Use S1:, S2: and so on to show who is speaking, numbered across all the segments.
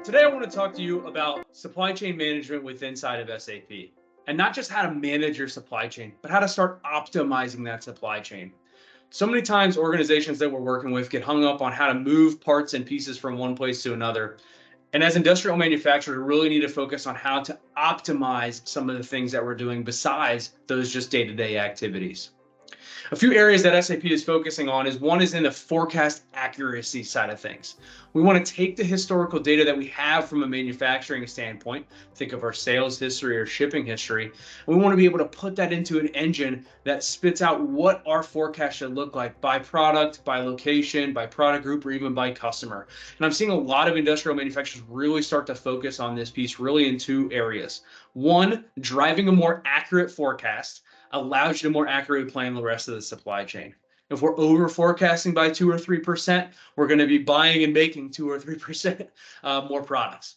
S1: Today, I want to talk to you about supply chain management inside of SAP, and not just how to manage your supply chain, but how to start optimizing that supply chain. So many times, organizations that we're working with get hung up on how to move parts and pieces from one place to another. And as industrial manufacturers, we really need to focus on how to optimize some of the things that we're doing besides those just day-to-day activities. A few areas that SAP is focusing on is one is in the forecast accuracy side of things. We want to take the historical data that we have from a manufacturing standpoint, think of our sales history or shipping history, and we want to be able to put that into an engine that spits out what our forecast should look like by product, by location, by product group, or even by customer. And I'm seeing a lot of industrial manufacturers really start to focus on this piece really in two areas. One, driving a more accurate forecast allows you to more accurately plan the rest of the supply chain. If we're over forecasting by 2 or 3%, we're going to be buying and making 2 or 3% more products.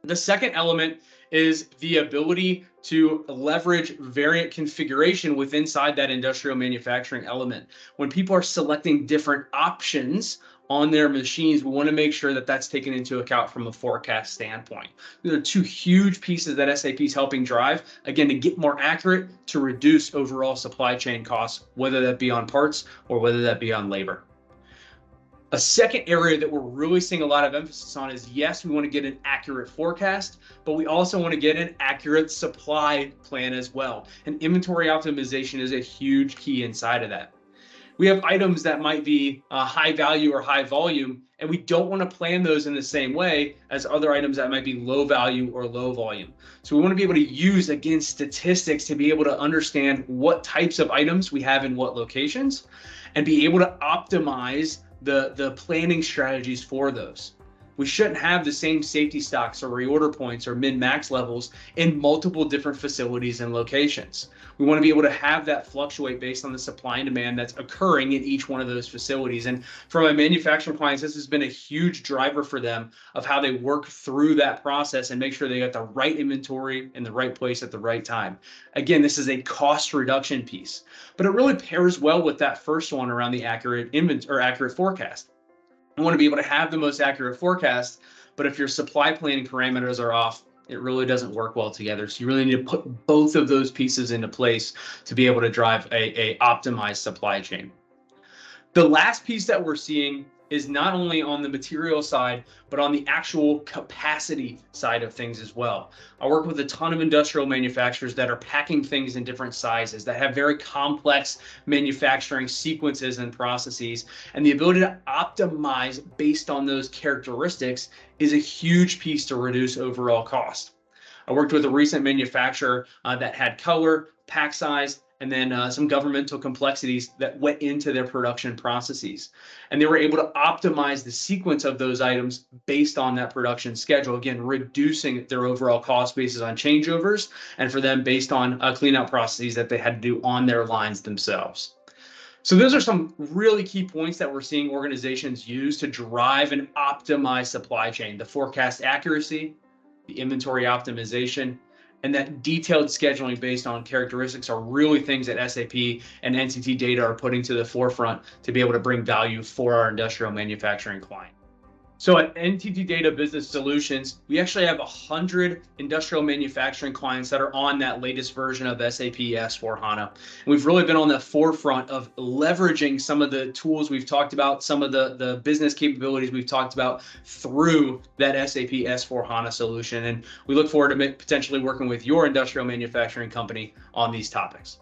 S1: The second element is the ability to leverage variant configuration inside that industrial manufacturing element. When people are selecting different options on their machines, we want to make sure that that's taken into account from a forecast standpoint. These are two huge pieces that SAP is helping drive, again, to get more accurate, to reduce overall supply chain costs, whether that be on parts or whether that be on labor. A second area that we're really seeing a lot of emphasis on is, yes, we want to get an accurate forecast, but we also want to get an accurate supply plan as well. And inventory optimization is a huge key inside of that. We have items that might be high value or high volume, and we don't want to plan those in the same way as other items that might be low value or low volume. So we want to be able to use, again, statistics to be able to understand what types of items we have in what locations and be able to optimize the planning strategies for those. We shouldn't have the same safety stocks or reorder points or min-max levels in multiple different facilities and locations. We want to be able to have that fluctuate based on the supply and demand that's occurring in each one of those facilities. And for my manufacturing clients, this has been a huge driver for them of how they work through that process and make sure they got the right inventory in the right place at the right time. Again, this is a cost reduction piece, but it really pairs well with that first one around the accurate forecast. You want to be able to have the most accurate forecast, but if your supply planning parameters are off, it really doesn't work well together. So you really need to put both of those pieces into place to be able to drive a optimized supply chain. The last piece that we're seeing is not only on the material side, but on the actual capacity side of things as well. I work with a ton of industrial manufacturers that are packing things in different sizes, that have very complex manufacturing sequences and processes, and the ability to optimize based on those characteristics is a huge piece to reduce overall cost. I worked with a recent manufacturer that had color, pack size, and then some governmental complexities that went into their production processes. And they were able to optimize the sequence of those items based on that production schedule, again, reducing their overall cost basis on changeovers, and for them based on cleanout processes that they had to do on their lines themselves. So those are some really key points that we're seeing organizations use to drive and optimize supply chain: the forecast accuracy, the inventory optimization, and that detailed scheduling based on characteristics are really things that SAP and NTT Data are putting to the forefront to be able to bring value for our industrial manufacturing client. So at NTT Data Business Solutions, we actually have 100 industrial manufacturing clients that are on that latest version of SAP S/4HANA. And we've really been on the forefront of leveraging some of the tools we've talked about, some of the business capabilities we've talked about through that SAP S/4HANA solution. And we look forward to potentially working with your industrial manufacturing company on these topics.